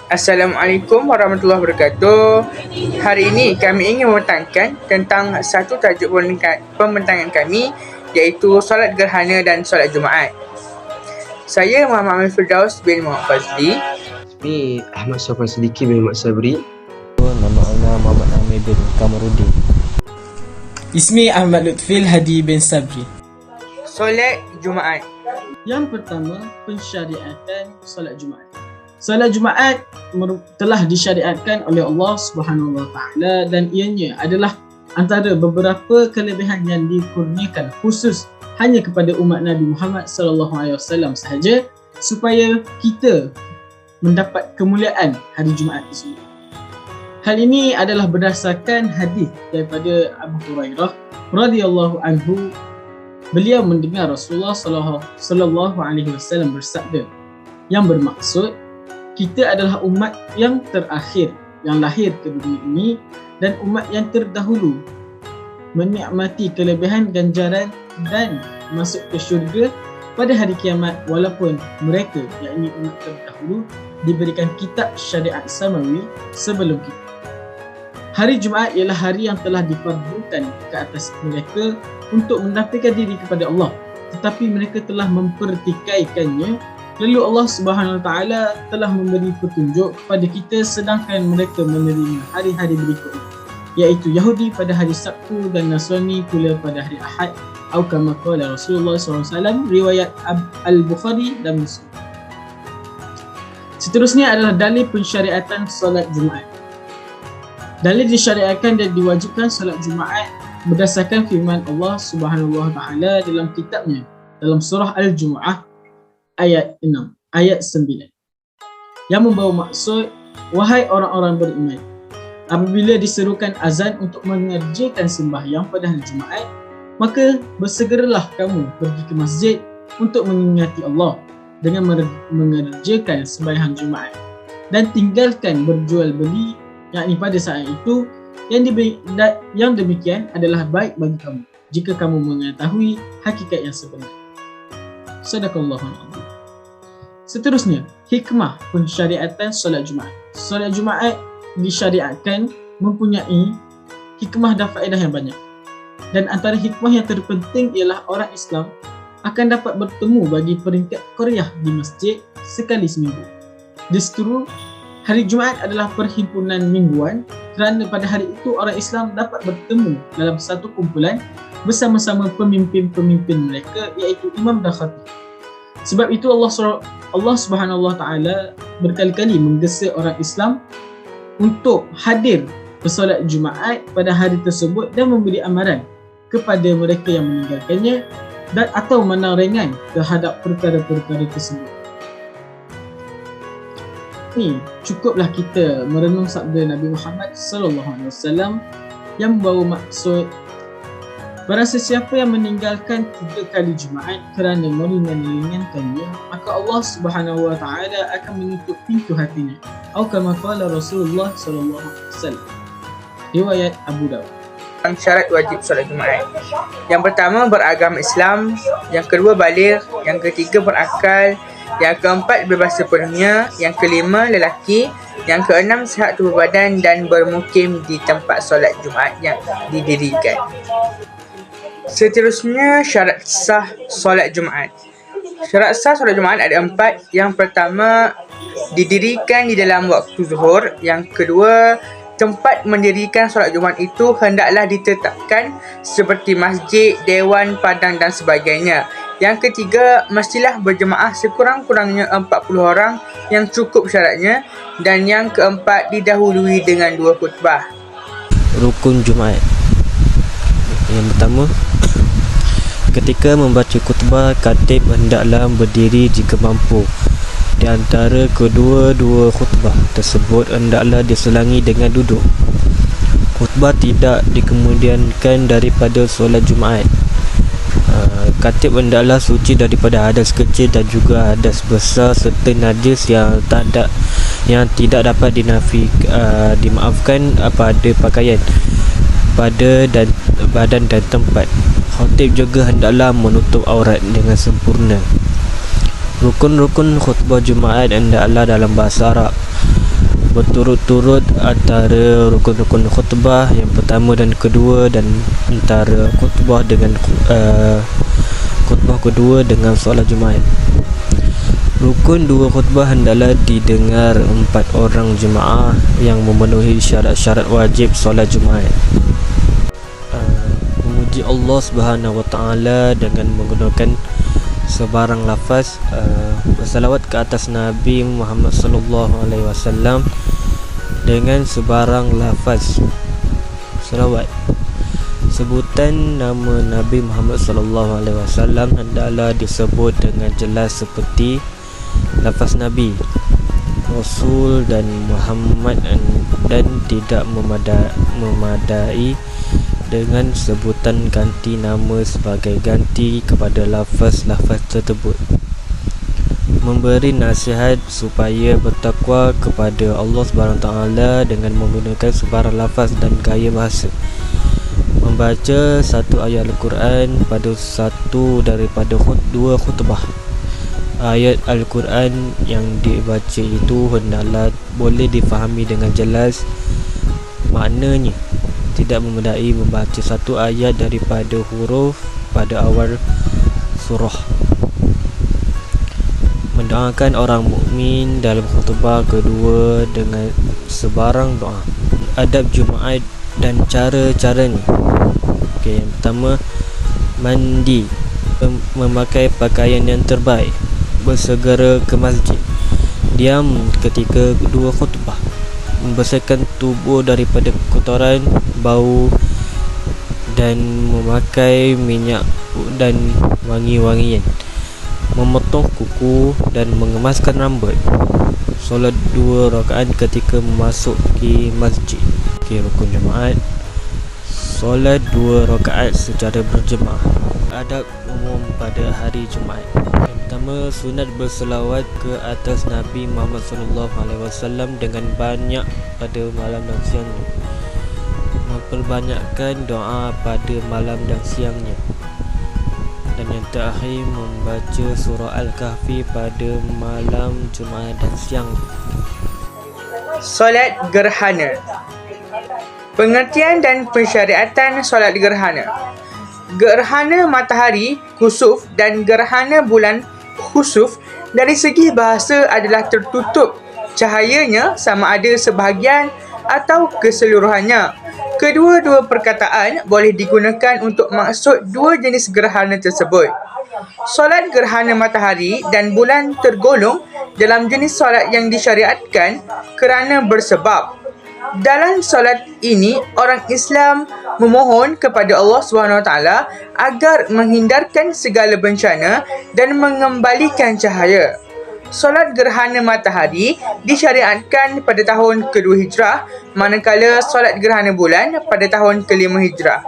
Assalamualaikum warahmatullahi wabarakatuh. Hari ini kami ingin membentangkan tentang satu tajuk pembentangan kami, iaitu solat gerhana dan solat Jumaat. Saya Muhammad Amir Firdaus bin Muhammad Fazli. Ini Ahmad Sofan Siddiqui bin Mat Sabri. Nama ana Muhammad Amir bin Kamarudin. Ismi Ahmad Lutfil Hadi bin Sabri. Solat Jumaat. Yang pertama, pensyariatan solat Jumaat. Solat Jumaat telah disyariatkan oleh Allah Subhanahu Wa Taala dan ianya adalah antara beberapa kelebihan yang dikurniakan khusus hanya kepada umat Nabi Muhammad sallallahu alaihi wasallam sahaja, supaya kita mendapat kemuliaan hari Jumaat tersebut. Hal ini adalah berdasarkan hadis daripada Abu Hurairah radhiyallahu anhu. Beliau mendengar Rasulullah sallallahu alaihi wasallam bersabda, yang bermaksud kita adalah umat yang terakhir yang lahir ke dunia ini dan umat yang terdahulu menikmati kelebihan ganjaran dan masuk ke syurga pada hari kiamat, walaupun mereka, yakni umat terdahulu, diberikan kitab syariat samawi sebelum kita. Hari Jumaat ialah hari yang telah difardukan ke atas mereka untuk mendapatkan diri kepada Allah, tetapi mereka telah mempertikaikannya. Lalu Allah Subhanahu Wa Taala telah memberi petunjuk kepada kita, sedangkan mereka menerima hari-hari berikutnya, iaitu Yahudi pada hari Sabtu dan Nasrani pula pada hari Ahad, atau kama qala Rasulullah SAW, riwayat Al-Bukhari dan Muslim. Seterusnya adalah dalil pensyariatan solat Jumaat. Dalil disyariatkan dan diwajibkan solat Jumaat berdasarkan firman Allah Subhanahu Wa Taala dalam kitabnya dalam surah Al-Jumu'ah ayat 6, ayat 9, yang membawa maksud, wahai orang-orang beriman, apabila diserukan azan untuk mengerjakan sembahyang pada hari Jumaat, maka bersegeralah kamu pergi ke masjid untuk mengingati Allah dengan mengerjakan sembahyang Jumaat, dan tinggalkan berjual beli, yakni pada saat itu, yang demikian adalah baik bagi kamu jika kamu mengetahui hakikat yang sebenar. Sadaqallahul azim. Seterusnya, hikmah pensyariatan solat Jumaat. Solat Jumaat disyariatkan mempunyai hikmah dan faedah yang banyak. Dan antara hikmah yang terpenting ialah orang Islam akan dapat bertemu bagi peringkat Qaryah di masjid sekali seminggu. Justru hari Jumaat adalah perhimpunan mingguan, kerana pada hari itu orang Islam dapat bertemu dalam satu kumpulan bersama-sama pemimpin-pemimpin mereka, iaitu imam dan khatib. Sebab itu Allah Subhanahu Wa Taala berkali-kali menggesa orang Islam untuk hadir bersolat Jumaat pada hari tersebut dan memberi amaran kepada mereka yang meninggalkannya dan atau menang ringan terhadap perkara-perkara tersebut. Ini cukuplah kita merenung sabda Nabi Muhammad sallallahu alaihi wasallam yang membawa maksud, barang sesiapa yang meninggalkan 3 kali Jumaat kerana meringankannya, maka Allah Subhanahu Wa Taala akan menutup pintu hatinya, atau kama qala Rasulullah sallallahu alaihi wasallam, riwayat Abu Dawud. Syarat wajib solat Jumaat. Yang pertama, beragama Islam. Yang kedua, baligh. Yang ketiga, berakal. Yang keempat, bebas sepenuhnya. Yang kelima, lelaki. Yang keenam, sihat tubuh badan dan bermukim di tempat solat Jumaat yang didirikan. Seterusnya, syarat sah solat Jumaat. Syarat sah solat Jumaat ada 4. Yang pertama, didirikan di dalam waktu zuhur. Yang kedua, tempat mendirikan solat Jumaat itu hendaklah ditetapkan seperti masjid, dewan, padang dan sebagainya. Yang ketiga, mestilah berjemaah sekurang-kurangnya 40 orang yang cukup syaratnya. Dan yang keempat, didahului dengan 2 khutbah. Rukun Jumaat. Yang pertama, ketika membaca khutbah, khatib hendaklah berdiri jika mampu. Di antara kedua-dua khutbah tersebut hendaklah diselangi dengan duduk. Khutbah tidak dikemudiankan daripada solat Jumaat. Khatib hendaklah suci daripada hadas kecil dan juga hadas besar serta najis yang tidak dapat dimaafkan pada pakaian, pada dan badan dan tempat. Khatib juga hendaklah menutup aurat dengan sempurna. Rukun-rukun khutbah Jumaat hendaklah dalam bahasa Arab. berturut-turut antara rukun-rukun khutbah yang pertama dan kedua, dan antara khutbah dengan khutbah kedua dengan solat Jumaat. Rukun dua khutbah hendaklah didengar 4 orang jemaah yang memenuhi syarat-syarat wajib solat Jumaat. Memuji Allah Subhanahu Wa Taala dengan menggunakan sebarang lafaz, bersalawat ke atas Nabi Muhammad sallallahu alaihi wasallam dengan sebarang lafaz salawat. Sebutan nama Nabi Muhammad sallallahu alaihi wasallam hendaklah disebut dengan jelas seperti lafaz Nabi, Rasul dan Muhammad, dan tidak memadai dengan sebutan ganti nama sebagai ganti kepada lafaz-lafaz tersebut. Memberi nasihat supaya bertakwa kepada Allah SWT dengan menggunakan sebarang lafaz dan gaya bahasa. Membaca satu ayat Al-Quran pada satu daripada dua khutbah. Ayat Al-Quran yang dibaca itu hendaklah boleh difahami dengan jelas maknanya. Tidak memadai membaca satu ayat daripada huruf pada awal surah. Mendoakan orang mukmin dalam khutbah kedua dengan sebarang doa. Adab Jumaat dan cara-caranya. Okey, yang pertama, mandi, memakai pakaian yang terbaik, bersegera ke masjid, diam ketika kedua khutbah, membersihkan tubuh daripada kotoran, bau, dan memakai minyak dan wangi-wangian, memotong kuku dan mengemaskan rambut, solat 2 rakaat ketika memasuki masjid. Okey, rukun Jumaat, solat 2 rakaat secara berjemaah. Adab umum pada hari Jumaat. Yang pertama, sunat berselawat ke atas Nabi Muhammad SAW dengan banyak pada malam dan siangnya. Memperbanyakkan doa pada malam dan siangnya. Dan yang terakhir, membaca surah Al-Kahfi pada malam Jumaat dan siang. Solat gerhana. Pengertian dan pensyariatan solat gerhana. Gerhana matahari kusuf dan gerhana bulan khusuf dari segi bahasa adalah tertutup cahayanya sama ada sebahagian atau keseluruhannya. Kedua-dua perkataan boleh digunakan untuk maksud dua jenis gerhana tersebut. Solat gerhana matahari dan bulan tergolong dalam jenis solat yang disyariatkan kerana bersebab. Dalam solat ini, orang Islam memohon kepada Allah SWT agar menghindarkan segala bencana dan mengembalikan cahaya. Solat gerhana matahari disyariatkan pada tahun kedua Hijrah, manakala solat gerhana bulan pada tahun kelima Hijrah.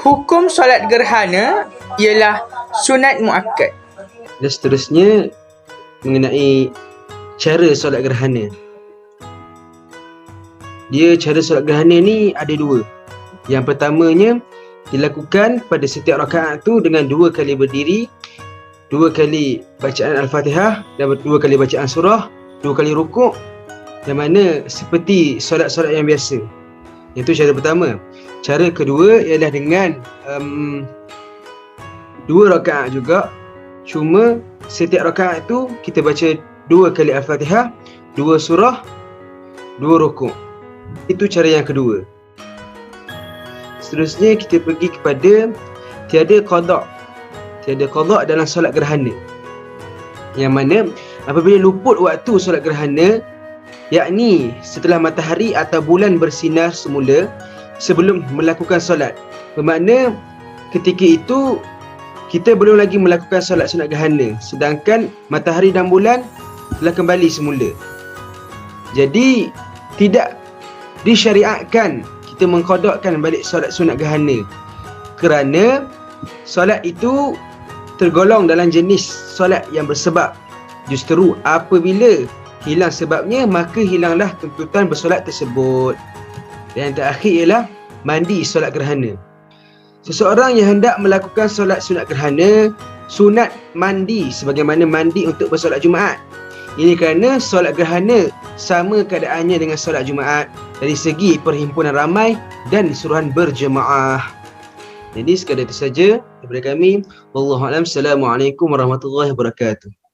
Hukum solat gerhana ialah sunat muakkad. Dan seterusnya mengenai cara solat gerhana. Cara solat gerhana ni ada dua. Yang pertamanya dilakukan pada setiap rakaat tu dengan 2 kali berdiri, 2 kali bacaan Al-Fatihah dan 2 kali bacaan surah, 2 kali rukuk, yang mana seperti solat-solat yang biasa. Itu cara pertama. Cara kedua ialah dengan 2 rakaat juga, cuma setiap rakaat tu kita baca 2 kali Al-Fatihah, 2 surah, 2 rukuk. Itu cara yang kedua. Seterusnya kita pergi kepada tiada qada. Tiada qada dalam solat gerhana. Yang mana apabila luput waktu solat gerhana, yakni setelah matahari atau bulan bersinar semula sebelum melakukan solat. Bermakna ketika itu kita belum lagi melakukan solat sunat gerhana, sedangkan matahari dan bulan telah kembali semula. Jadi tidak disyariatkan kita mengqadakkan balik solat sunat gerhana, kerana solat itu tergolong dalam jenis solat yang bersebab. Justeru apabila hilang sebabnya, maka hilanglah tuntutan bersolat tersebut. Dan yang terakhir ialah mandi solat gerhana. Seseorang yang hendak melakukan solat sunat gerhana, sunat mandi sebagaimana mandi untuk bersolat Jumaat. Ini kerana solat gerhana sama keadaannya dengan solat Jumaat dari segi perhimpunan ramai dan suruhan berjemaah. Jadi sekadar itu saja daripada kami. Wallahualam. Assalamualaikum warahmatullahi wabarakatuh.